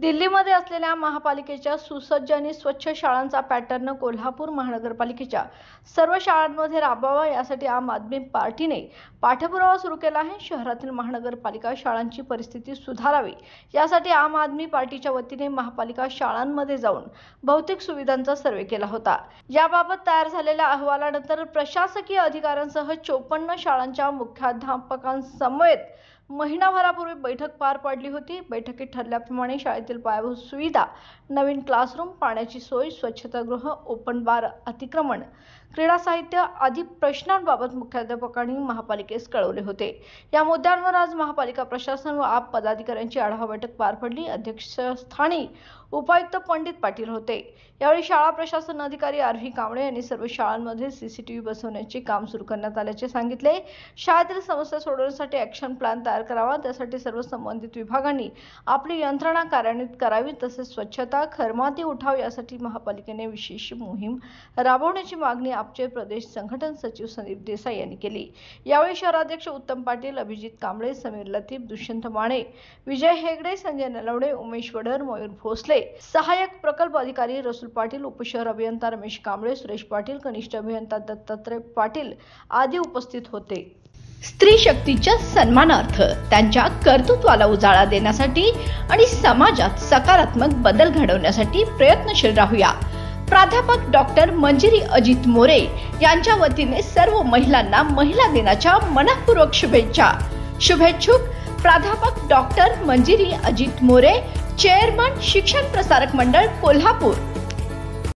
दिल्लीमध्ये असलेल्या महापालिकेच्या सुसज्ज आणि स्वच्छ शाळांचा पॅटर्न कोल्हापूर महानगरपालिकेच्या सर्व शाळांमध्ये राबवावा यासाठी आम आदमी पार्टीने पाठपुरावा सुरू केला आहे। शहरातील महानगरपालिका शाळांची परिस्थिती सुधारावी यासाठी आम आदमी पार्टीच्या वतीने महापालिका शाळांमध्ये जाऊन भौतिक सुविधांचा सर्वे केला होता। याबाबत तयार झालेल्या अहवालानंतर प्रशासकीय अधिकाऱ्यांसह 54 शाळांच्या मुख्याध्यापकांसमवेत महिनाभरापूर्वी बैठक पार पडली होती। बैठकीत ठरल्याप्रमाणे शाळेतील पायाभूत सुविधा, नवीन क्लासरूम, पाण्याची सोय, स्वच्छतागृह, ओपन बार, अतिक्रमण, क्रीडा साहित्य आदी प्रश्नांबाबत मुख्याध्यापकांनी महापालिकेस कळवले होते। या मुद्द्यांवर आज महापालिका प्रशासन व आप पदाधिकाऱ्यांची आढावा बैठक पार पडली। अध्यक्षस्थानी उपायुक्त पंडित पाटील होते। यावेळी शाळा प्रशासन अधिकारी आर.व्ही. कांबळे यांनी सर्व शाळांमध्ये सीसीटीव्ही बसवण्याचे काम सुरू करण्यात आल्याचे सांगितले। शाळेतील समस्या सोडवण्यासाठी ॲक्शन प्लॅन तयार करावा, त्यासाठी सर्व संबंधित विभागांनी आपली यंत्रणा कार्यान्वित करावी, तसेच स्वच्छता, खरमाती उठाव यासाठी महापालिकेने विशेष मोहीम राबवण्याची मागणी आपचे प्रदेश संघटन सचिव संदीप देसाई यांनी केली। यावेळी शहराध्यक्ष उत्तम पाटील, अभिजित कांबळे, समीर लतीफ, दुष्यंत माने, विजय हेगडे, संजय नलवडे, उमेश वडर, मयूर भोसले, सहाय्यक प्रकल्प अधिकारी रसूल पाटील, उपशहर अभियंता रमेश कांबळे, सुरेश पाटील, कनिष्ठ अभियंता दत्तात्रय पाटील आदी उपस्थित होते। स्त्री शक्तीच्या सन्मानार्थ त्यांच्या कर्तृत्वाला उजाळा देण्यासाठी आणि समाजात सकारात्मक बदल घडवण्यासाठी प्रयत्नशील राहूया। प्राध्यापक डॉक्टर मंजिरी अजित मोरे यांच्या वतीने सर्व महिलांना महिला दिनाच्या मनःपूर्वक शुभेच्छा। शुभेच्छुक प्राध्यापक डॉक्टर मंजिरी अजित मोरे, चेअरमन शिक्षण प्रसारक मंडळ कोल्हापूर।